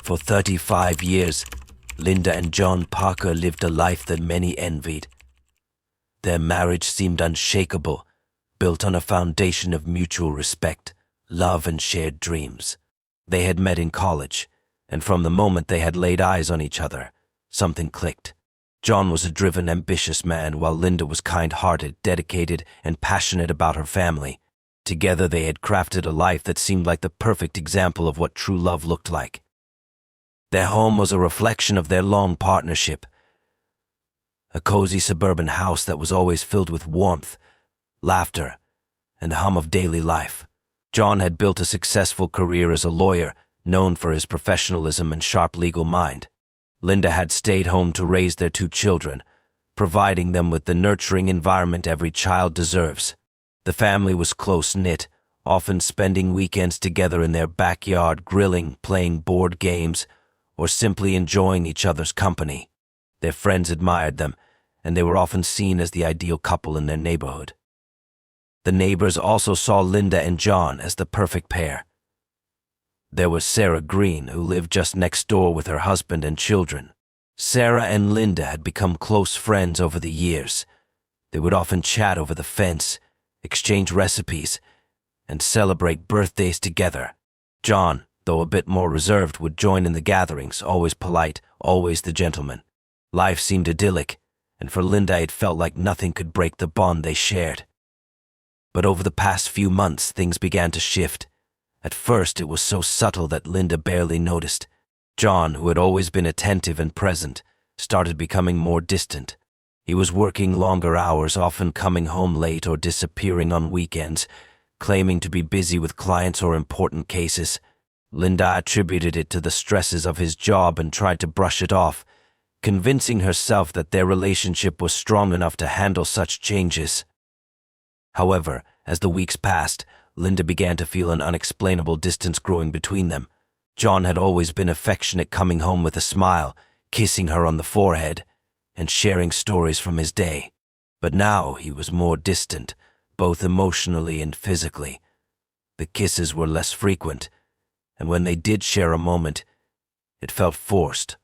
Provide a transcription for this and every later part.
For 35 years, Linda and John Parker lived a life that many envied. Their marriage seemed unshakable, built on a foundation of mutual respect, love, and shared dreams. They had met in college, and from the moment they had laid eyes on each other, something clicked. John was a driven, ambitious man, while Linda was kind-hearted, dedicated, and passionate about her family. Together they had crafted a life that seemed like the perfect example of what true love looked like. Their home was a reflection of their long partnership, a cozy suburban house that was always filled with warmth, laughter, and the hum of daily life. John had built a successful career as a lawyer, known for his professionalism and sharp legal mind. Linda had stayed home to raise their two children, providing them with the nurturing environment every child deserves. The family was close-knit, often spending weekends together in their backyard, grilling, playing board games, or simply enjoying each other's company. Their friends admired them, and they were often seen as the ideal couple in their neighborhood. The neighbors also saw Linda and John as the perfect pair. There was Sarah Green, who lived just next door with her husband and children. Sarah and Linda had become close friends over the years. They would often chat over the fence, exchange recipes, and celebrate birthdays together. John, though a bit more reserved, would join in the gatherings, always polite, always the gentleman. Life seemed idyllic, and for Linda it felt like nothing could break the bond they shared. But over the past few months, things began to shift. At first, it was so subtle that Linda barely noticed. John, who had always been attentive and present, started becoming more distant. He was working longer hours, often coming home late or disappearing on weekends, claiming to be busy with clients or important cases. Linda attributed it to the stresses of his job and tried to brush it off, convincing herself that their relationship was strong enough to handle such changes. However, as the weeks passed, Linda began to feel an unexplainable distance growing between them. John had always been affectionate, coming home with a smile, kissing her on the forehead, and sharing stories from his day. But now he was more distant, both emotionally and physically. The kisses were less frequent, and when they did share a moment, it felt forced,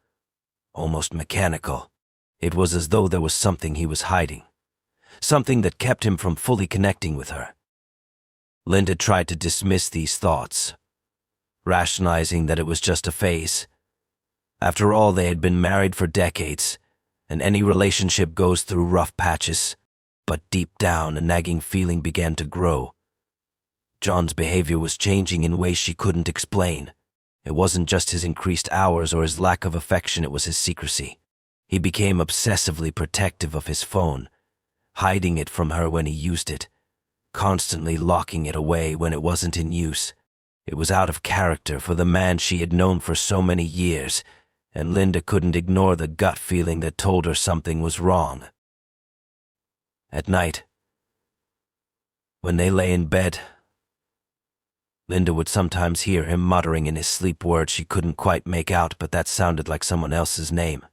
almost mechanical. It was as though there was something he was hiding, something that kept him from fully connecting with her. Linda tried to dismiss these thoughts, rationalizing that it was just a phase. After all, they had been married for decades, and any relationship goes through rough patches. But deep down, a nagging feeling began to grow. John's behavior was changing in ways she couldn't explain. It wasn't just his increased hours or his lack of affection, it was his secrecy. He became obsessively protective of his phone, hiding it from her when he used it, constantly locking it away when it wasn't in use. It was out of character for the man she had known for so many years, and Linda couldn't ignore the gut feeling that told her something was wrong. At night, when they lay in bed, Linda would sometimes hear him muttering in his sleep words she couldn't quite make out, but that sounded like someone else's name.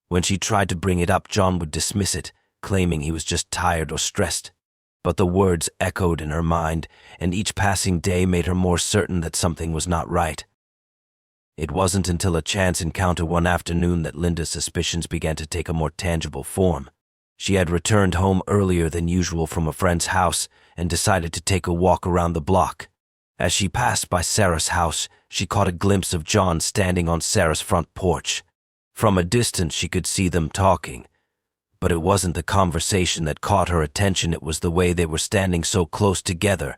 When she tried to bring it up, John would dismiss it, claiming he was just tired or stressed. But the words echoed in her mind, and each passing day made her more certain that something was not right. It wasn't until a chance encounter one afternoon that Linda's suspicions began to take a more tangible form. She had returned home earlier than usual from a friend's house and decided to take a walk around the block. As she passed by Sarah's house, she caught a glimpse of John standing on Sarah's front porch. From a distance, she could see them talking. But it wasn't the conversation that caught her attention, it was the way they were standing so close together,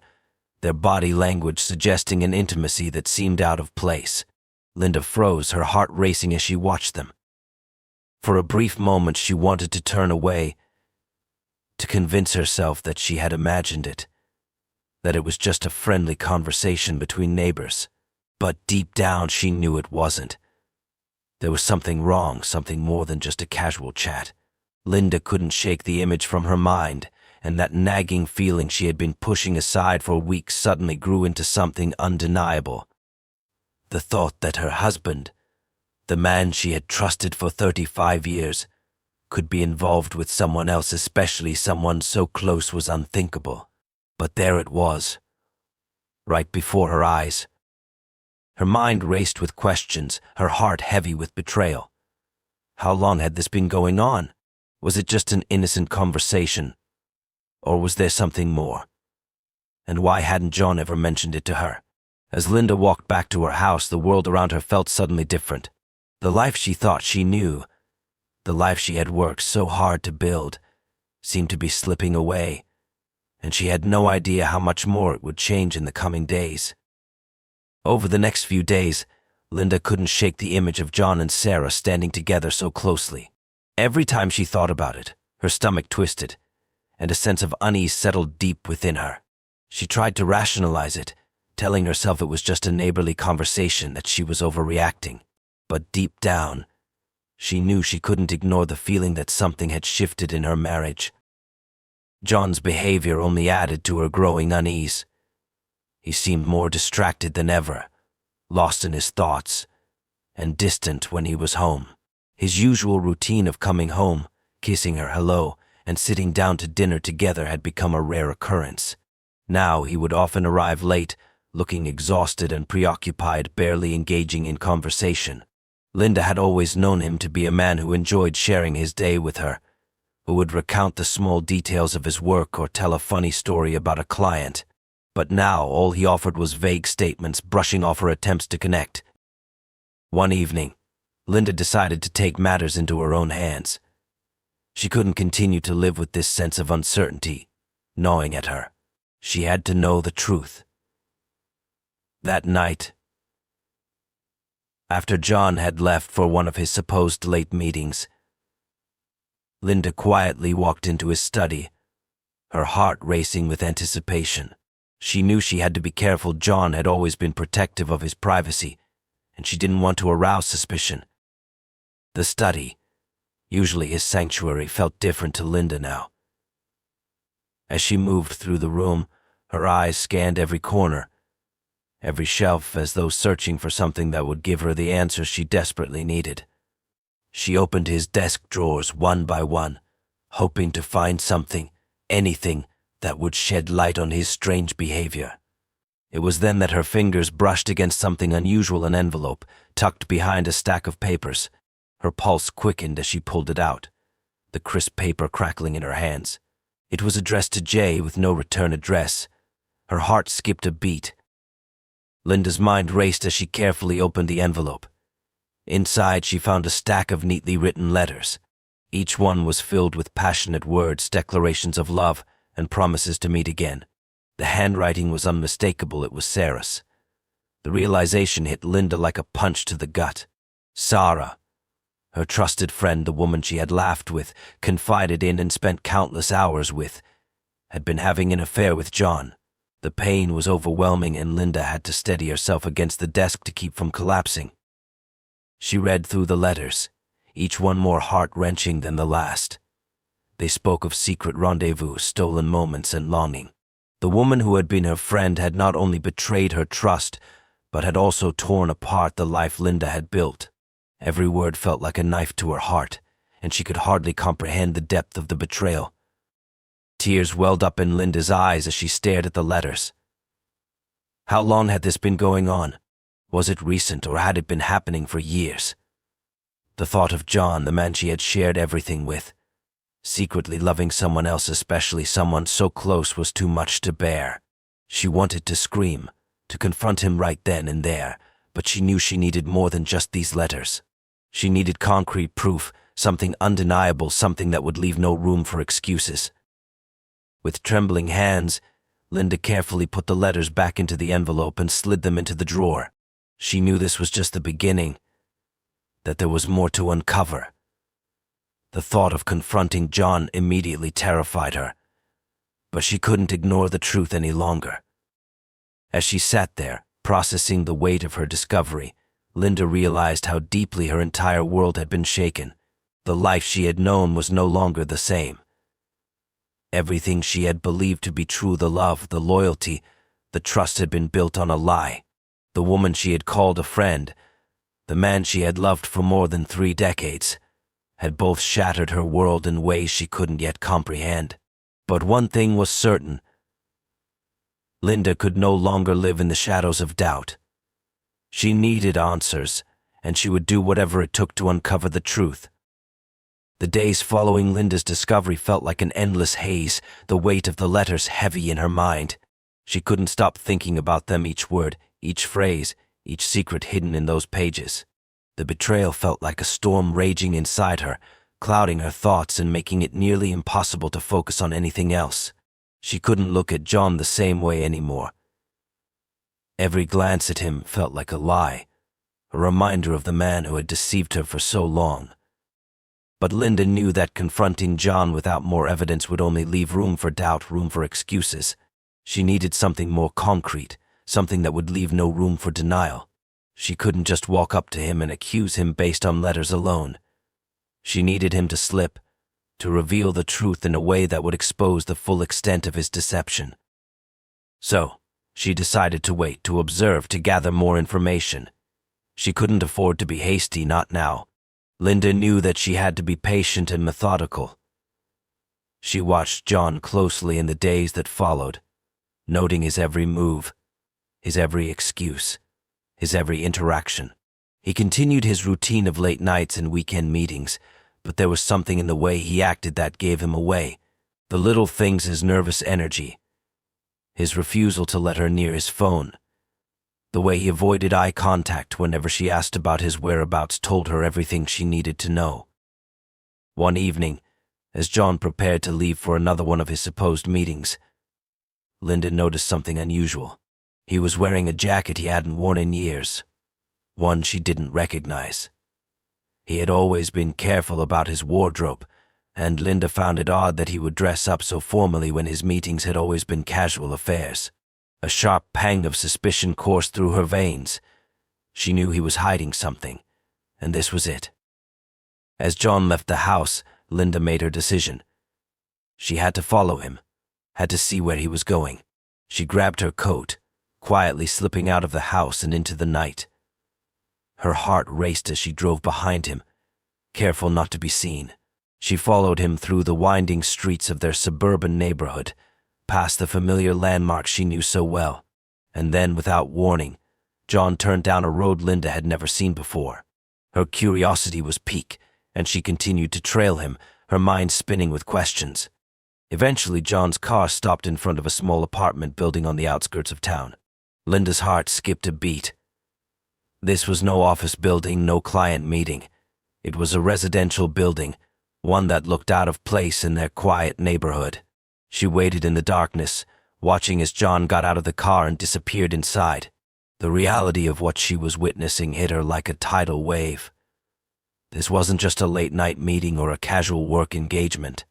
their body language suggesting an intimacy that seemed out of place. Linda froze, her heart racing as she watched them. For a brief moment she wanted to turn away, to convince herself that she had imagined it, that it was just a friendly conversation between neighbors. But deep down she knew it wasn't. There was something wrong, something more than just a casual chat. Linda couldn't shake the image from her mind, and that nagging feeling she had been pushing aside for weeks suddenly grew into something undeniable. The thought that her husband, the man she had trusted for 35 years, could be involved with someone else, especially someone so close, was unthinkable. But there it was, right before her eyes. Her mind raced with questions, her heart heavy with betrayal. How long had this been going on? Was it just an innocent conversation? Or was there something more? And why hadn't John ever mentioned it to her? As Linda walked back to her house, the world around her felt suddenly different. The life she thought she knew, the life she had worked so hard to build, seemed to be slipping away, and she had no idea how much more it would change in the coming days. Over the next few days, Linda couldn't shake the image of John and Sarah standing together so closely. Every time she thought about it, her stomach twisted, and a sense of unease settled deep within her. She tried to rationalize it, telling herself it was just a neighborly conversation, that she was overreacting. But deep down, she knew she couldn't ignore the feeling that something had shifted in her marriage. John's behavior only added to her growing unease. He seemed more distracted than ever, lost in his thoughts, and distant when he was home. His usual routine of coming home, kissing her hello, and sitting down to dinner together had become a rare occurrence. Now he would often arrive late, looking exhausted and preoccupied, barely engaging in conversation. Linda had always known him to be a man who enjoyed sharing his day with her, who would recount the small details of his work or tell a funny story about a client. But now all he offered was vague statements, brushing off her attempts to connect. One evening, Linda decided to take matters into her own hands. She couldn't continue to live with this sense of uncertainty gnawing at her. She had to know the truth. That night, after John had left for one of his supposed late meetings, Linda quietly walked into his study, her heart racing with anticipation. She knew she had to be careful. John had always been protective of his privacy, and she didn't want to arouse suspicion. The study, usually his sanctuary, felt different to Linda now. As she moved through the room, her eyes scanned every corner, every shelf, as though searching for something that would give her the answers she desperately needed. She opened his desk drawers one by one, hoping to find something, anything, that would shed light on his strange behavior. It was then that her fingers brushed against something unusual, an envelope tucked behind a stack of papers. Her pulse quickened as she pulled it out, the crisp paper crackling in her hands. It was addressed to Jay with no return address. Her heart skipped a beat. Linda's mind raced as she carefully opened the envelope. Inside, she found a stack of neatly written letters. Each one was filled with passionate words, declarations of love, and promises to meet again. The handwriting was unmistakable. It was Sarah's. The realization hit Linda like a punch to the gut. Sarah, her trusted friend, the woman she had laughed with, confided in, and spent countless hours with, had been having an affair with John. The pain was overwhelming, and Linda had to steady herself against the desk to keep from collapsing. She read through the letters, each one more heart-wrenching than the last. They spoke of secret rendezvous, stolen moments, and longing. The woman who had been her friend had not only betrayed her trust, but had also torn apart the life Linda had built. Every word felt like a knife to her heart, and she could hardly comprehend the depth of the betrayal. Tears welled up in Linda's eyes as she stared at the letters. How long had this been going on? Was it recent, or had it been happening for years? The thought of John, the man she had shared everything with, secretly loving someone else, especially someone so close, was too much to bear. She wanted to scream, to confront him right then and there, but she knew she needed more than just these letters. She needed concrete proof, something undeniable, something that would leave no room for excuses. With trembling hands, Linda carefully put the letters back into the envelope and slid them into the drawer. She knew this was just the beginning, that there was more to uncover. The thought of confronting John immediately terrified her, but she couldn't ignore the truth any longer. As she sat there, processing the weight of her discovery, Linda realized how deeply her entire world had been shaken. The life she had known was no longer the same. Everything she had believed to be true, the love, the loyalty, the trust, had been built on a lie. The woman she had called a friend, the man she had loved for more than 3 decades, had both shattered her world in ways she couldn't yet comprehend. But one thing was certain. Linda could no longer live in the shadows of doubt. She needed answers, and she would do whatever it took to uncover the truth. The days following Linda's discovery felt like an endless haze, the weight of the letters heavy in her mind. She couldn't stop thinking about them, each word, each phrase, each secret hidden in those pages. The betrayal felt like a storm raging inside her, clouding her thoughts and making it nearly impossible to focus on anything else. She couldn't look at John the same way anymore. Every glance at him felt like a lie, a reminder of the man who had deceived her for so long. But Linda knew that confronting John without more evidence would only leave room for doubt, room for excuses. She needed something more concrete, something that would leave no room for denial. She couldn't just walk up to him and accuse him based on letters alone. She needed him to slip, to reveal the truth in a way that would expose the full extent of his deception. So, she decided to wait, to observe, to gather more information. She couldn't afford to be hasty, not now. Linda knew that she had to be patient and methodical. She watched John closely in the days that followed, noting his every move, his every excuse, his every interaction. He continued his routine of late nights and weekend meetings, but there was something in the way he acted that gave him away. The little things, his nervous energy, his refusal to let her near his phone, the way he avoided eye contact whenever she asked about his whereabouts told her everything she needed to know. One evening, as John prepared to leave for another one of his supposed meetings, Linda noticed something unusual. He was wearing a jacket he hadn't worn in years, one she didn't recognize. He had always been careful about his wardrobe, and Linda found it odd that he would dress up so formally when his meetings had always been casual affairs. A sharp pang of suspicion coursed through her veins. She knew he was hiding something, and this was it. As John left the house, Linda made her decision. She had to follow him, had to see where he was going. She grabbed her coat, quietly slipping out of the house and into the night. Her heart raced as she drove behind him, careful not to be seen. She followed him through the winding streets of their suburban neighborhood, past the familiar landmarks she knew so well. And then, without warning, John turned down a road Linda had never seen before. Her curiosity was piqued, and she continued to trail him, her mind spinning with questions. Eventually, John's car stopped in front of a small apartment building on the outskirts of town. Linda's heart skipped a beat. This was no office building, no client meeting. It was a residential building, one that looked out of place in their quiet neighborhood. She waited in the darkness, watching as John got out of the car and disappeared inside. The reality of what she was witnessing hit her like a tidal wave. This wasn't just a late-night meeting or a casual work engagement.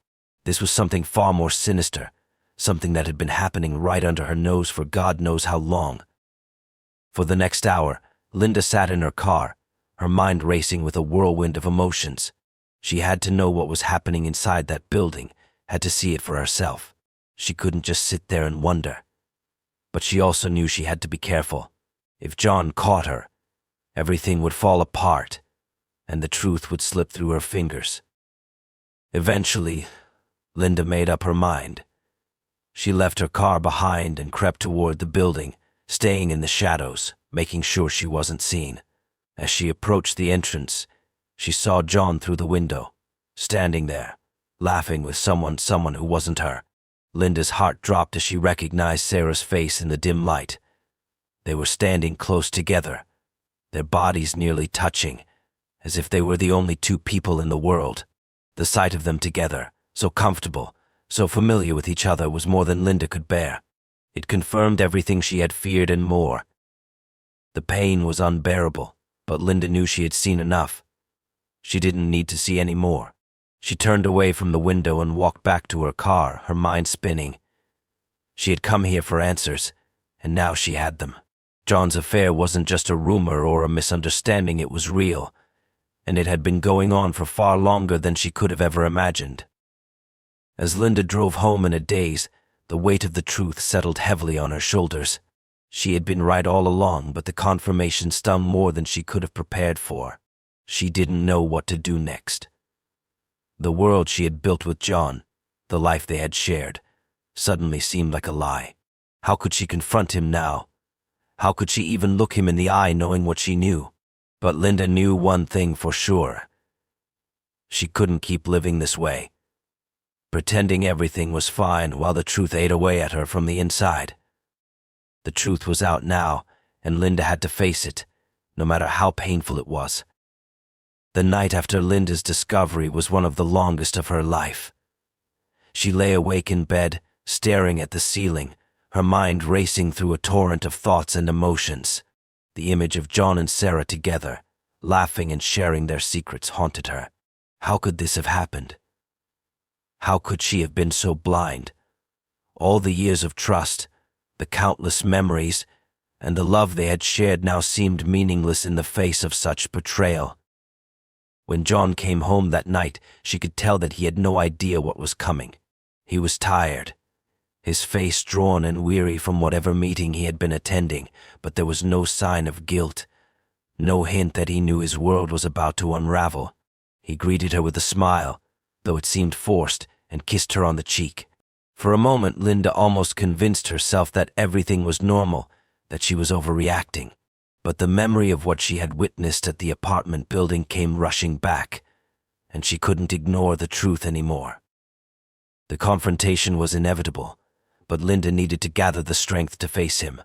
This was something far more sinister, something that had been happening right under her nose for God knows how long. For the next hour, Linda sat in her car, her mind racing with a whirlwind of emotions. She had to know what was happening inside that building, had to see it for herself. She couldn't just sit there and wonder. But she also knew she had to be careful. If John caught her, everything would fall apart, and the truth would slip through her fingers. Eventually, Linda made up her mind. She left her car behind and crept toward the building, staying in the shadows, making sure she wasn't seen. As she approached the entrance, she saw John through the window, standing there, laughing with someone who wasn't her. Linda's heart dropped as she recognized Sarah's face in the dim light. They were standing close together, their bodies nearly touching, as if they were the only two people in the world. The sight of them together, so comfortable, so familiar with each other, was more than Linda could bear. It confirmed everything she had feared and more. The pain was unbearable, but Linda knew she had seen enough. She didn't need to see any more. She turned away from the window and walked back to her car, her mind spinning. She had come here for answers, and now she had them. John's affair wasn't just a rumor or a misunderstanding, it was real, and it had been going on for far longer than she could have ever imagined. As Linda drove home in a daze, the weight of the truth settled heavily on her shoulders. She had been right all along, but the confirmation stung more than she could have prepared for. She didn't know what to do next. The world she had built with John, the life they had shared, suddenly seemed like a lie. How could she confront him now? How could she even look him in the eye knowing what she knew? But Linda knew one thing for sure. She couldn't keep living this way, pretending everything was fine while the truth ate away at her from the inside. The truth was out now, and Linda had to face it, no matter how painful it was. The night after Linda's discovery was one of the longest of her life. She lay awake in bed, staring at the ceiling, her mind racing through a torrent of thoughts and emotions. The image of John and Sarah together, laughing and sharing their secrets, haunted her. How could this have happened? How could she have been so blind? All the years of trust, the countless memories, and the love they had shared now seemed meaningless in the face of such betrayal. When John came home that night, she could tell that he had no idea what was coming. He was tired, his face drawn and weary from whatever meeting he had been attending, but there was no sign of guilt, no hint that he knew his world was about to unravel. He greeted her with a smile, though it seemed forced, and kissed her on the cheek. For a moment, Linda almost convinced herself that everything was normal, that she was overreacting. But the memory of what she had witnessed at the apartment building came rushing back, and she couldn't ignore the truth anymore. The confrontation was inevitable, but Linda needed to gather the strength to face him.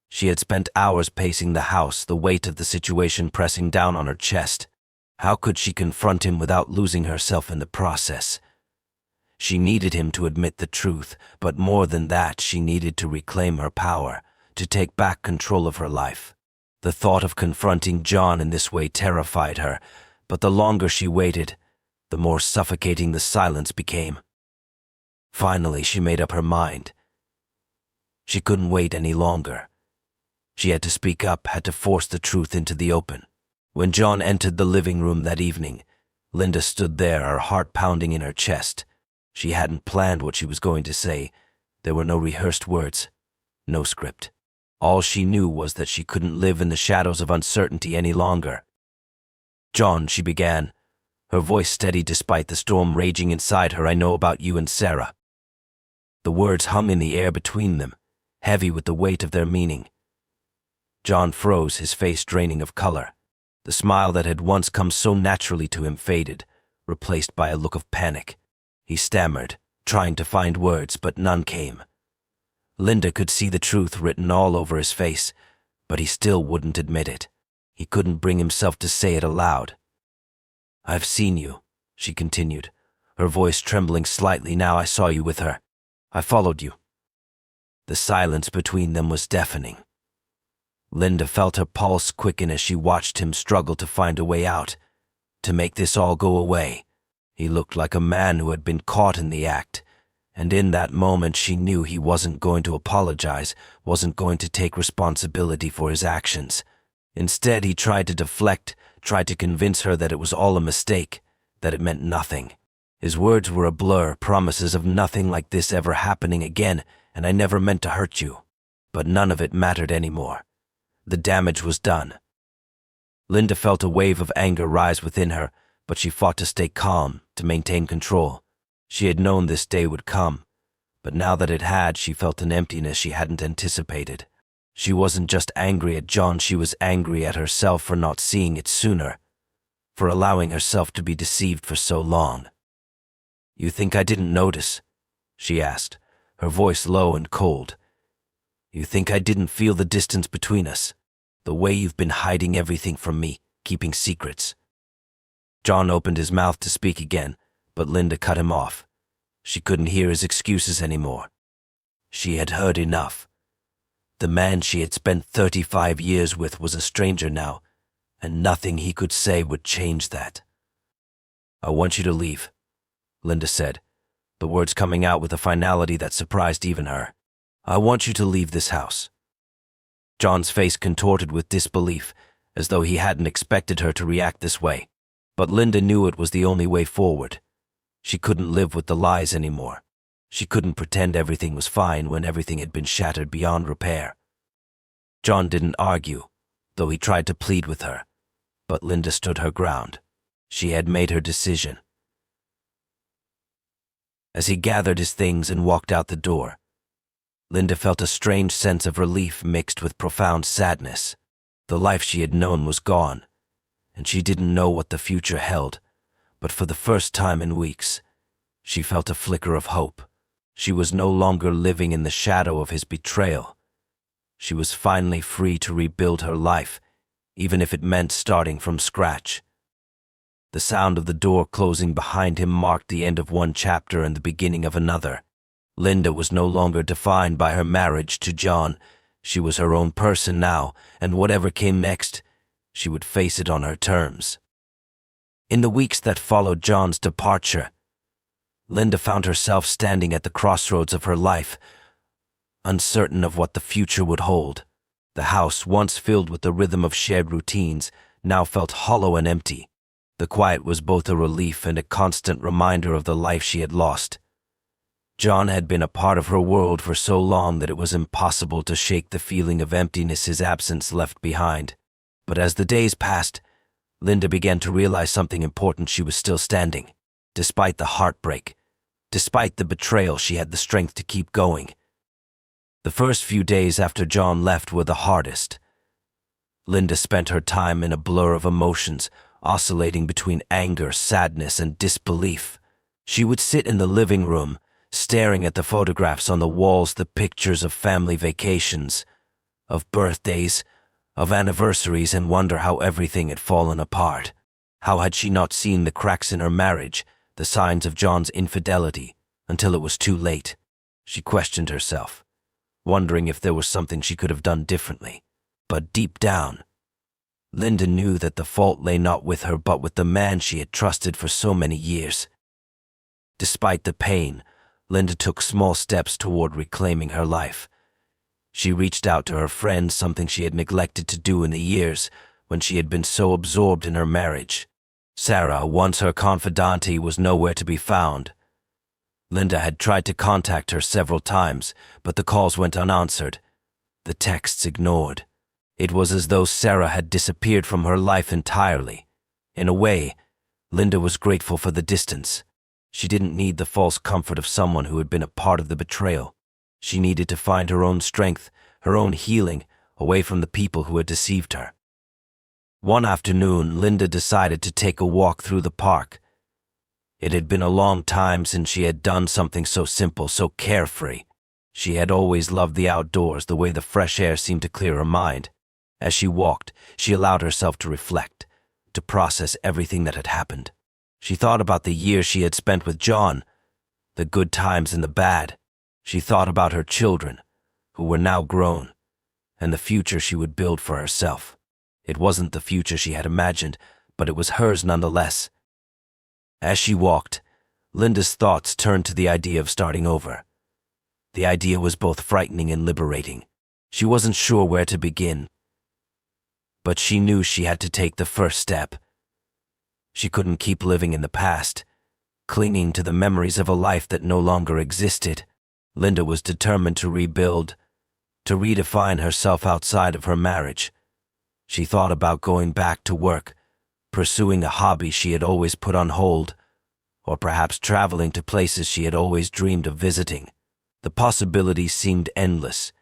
She had spent hours pacing the house, the weight of the situation pressing down on her chest. How could she confront him without losing herself in the process? She needed him to admit the truth, but more than that, she needed to reclaim her power, to take back control of her life. The thought of confronting John in this way terrified her, but the longer she waited, the more suffocating the silence became. Finally, she made up her mind. She couldn't wait any longer. She had to speak up, had to force the truth into the open. When John entered the living room that evening, Linda stood there, her heart pounding in her chest. She hadn't planned what she was going to say. There were no rehearsed words, no script. All she knew was that she couldn't live in the shadows of uncertainty any longer. "John," she began, her voice steady despite the storm raging inside her, "I know about you and Sarah." The words hung in the air between them, heavy with the weight of their meaning. John froze, his face draining of color. The smile that had once come so naturally to him faded, replaced by a look of panic. He stammered, trying to find words, but none came. Linda could see the truth written all over his face, but he still wouldn't admit it. He couldn't bring himself to say it aloud. "I've seen you," she continued, her voice trembling slightly. "Now I saw you with her. I followed you." The silence between them was deafening. Linda felt her pulse quicken as she watched him struggle to find a way out, to make this all go away. He looked like a man who had been caught in the act, and in that moment she knew he wasn't going to apologize, wasn't going to take responsibility for his actions. Instead, he tried to deflect, tried to convince her that it was all a mistake, that it meant nothing. His words were a blur, promises of nothing like this ever happening again, and I never meant to hurt you. But none of it mattered anymore. The damage was done. Linda felt a wave of anger rise within her, but she fought to stay calm, to maintain control. She had known this day would come, but now that it had, she felt an emptiness she hadn't anticipated. She wasn't just angry at John, she was angry at herself for not seeing it sooner, for allowing herself to be deceived for so long. "You think I didn't notice?" she asked, her voice low and cold. "You think I didn't feel the distance between us? The way you've been hiding everything from me, keeping secrets?" John opened his mouth to speak again, but Linda cut him off. She couldn't hear his excuses anymore. She had heard enough. The man she had spent 35 years with was a stranger now, and nothing he could say would change that. "I want you to leave," Linda said, the words coming out with a finality that surprised even her. "I want you to leave this house." John's face contorted with disbelief, as though he hadn't expected her to react this way. But Linda knew it was the only way forward. She couldn't live with the lies anymore. She couldn't pretend everything was fine when everything had been shattered beyond repair. John didn't argue, though he tried to plead with her, but Linda stood her ground. She had made her decision. As he gathered his things and walked out the door, Linda felt a strange sense of relief mixed with profound sadness. The life she had known was gone, and she didn't know what the future held, but for the first time in weeks, she felt a flicker of hope. She was no longer living in the shadow of his betrayal. She was finally free to rebuild her life, even if it meant starting from scratch. The sound of the door closing behind him marked the end of one chapter and the beginning of another. Linda was no longer defined by her marriage to John. She was her own person now, and whatever came next, she would face it on her terms. In the weeks that followed John's departure, Linda found herself standing at the crossroads of her life, uncertain of what the future would hold. The house, once filled with the rhythm of shared routines, now felt hollow and empty. The quiet was both a relief and a constant reminder of the life she had lost. John had been a part of her world for so long that it was impossible to shake the feeling of emptiness his absence left behind. But as the days passed, Linda began to realize something important. She was still standing. Despite the heartbreak, despite the betrayal, she had the strength to keep going. The first few days after John left were the hardest. Linda spent her time in a blur of emotions, oscillating between anger, sadness, and disbelief. She would sit in the living room, staring at the photographs on the walls, the pictures of family vacations, of birthdays, of anniversaries, and wonder how everything had fallen apart. How had she not seen the cracks in her marriage, the signs of John's infidelity, until it was too late? She questioned herself, wondering if there was something she could have done differently. But deep down, Linda knew that the fault lay not with her but with the man she had trusted for so many years. Despite the pain, Linda took small steps toward reclaiming her life. She reached out to her friends, something she had neglected to do in the years when she had been so absorbed in her marriage. Sarah, once her confidante, was nowhere to be found. Linda had tried to contact her several times, but the calls went unanswered, the texts ignored. It was as though Sarah had disappeared from her life entirely. In a way, Linda was grateful for the distance. She didn't need the false comfort of someone who had been a part of the betrayal. She needed to find her own strength, her own healing, away from the people who had deceived her. One afternoon, Linda decided to take a walk through the park. It had been a long time since she had done something so simple, so carefree. She had always loved the outdoors, the way the fresh air seemed to clear her mind. As she walked, she allowed herself to reflect, to process everything that had happened. She thought about the years she had spent with John, the good times and the bad. She thought about her children, who were now grown, and the future she would build for herself. It wasn't the future she had imagined, but it was hers nonetheless. As she walked, Linda's thoughts turned to the idea of starting over. The idea was both frightening and liberating. She wasn't sure where to begin, but she knew she had to take the first step. She couldn't keep living in the past, clinging to the memories of a life that no longer existed. Linda was determined to rebuild, to redefine herself outside of her marriage. She thought about going back to work, pursuing a hobby she had always put on hold, or perhaps traveling to places she had always dreamed of visiting. The possibilities seemed endless,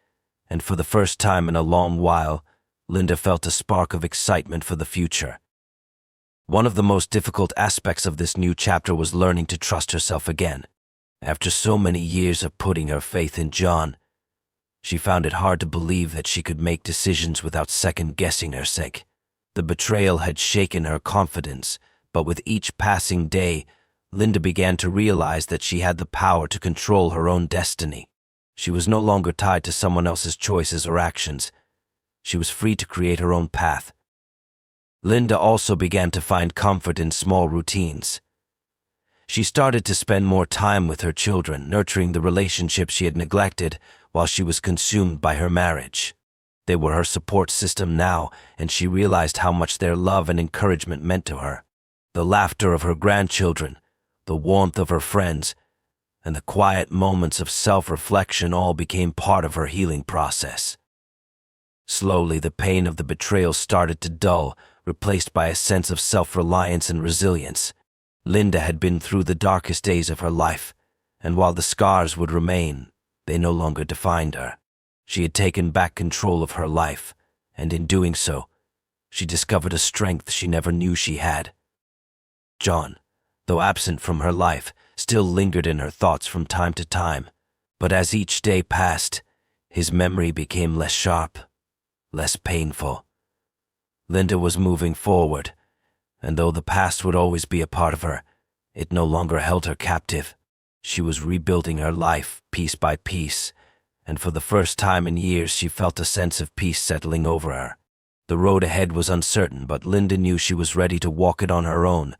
and for the first time in a long while, Linda felt a spark of excitement for the future. One of the most difficult aspects of this new chapter was learning to trust herself again. After so many years of putting her faith in John, she found it hard to believe that she could make decisions without second-guessing herself. The betrayal had shaken her confidence, but with each passing day, Linda began to realize that she had the power to control her own destiny. She was no longer tied to someone else's choices or actions. She was free to create her own path. Linda also began to find comfort in small routines. She started to spend more time with her children, nurturing the relationships she had neglected while she was consumed by her marriage. They were her support system now, and she realized how much their love and encouragement meant to her. The laughter of her grandchildren, the warmth of her friends, and the quiet moments of self-reflection all became part of her healing process. Slowly, the pain of the betrayal started to dull, replaced by a sense of self-reliance and resilience. Linda had been through the darkest days of her life, and while the scars would remain, They no longer defined her. She had taken back control of her life, and in doing so, she discovered a strength she never knew she had. John, though absent from her life, still lingered in her thoughts from time to time, but as each day passed, his memory became less sharp, less painful. Linda was moving forward, and though the past would always be a part of her, it no longer held her captive. She was rebuilding her life piece by piece, and for the first time in years she felt a sense of peace settling over her. The road ahead was uncertain, but Linda knew she was ready to walk it on her own,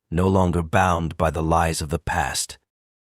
no longer bound by the lies of the past.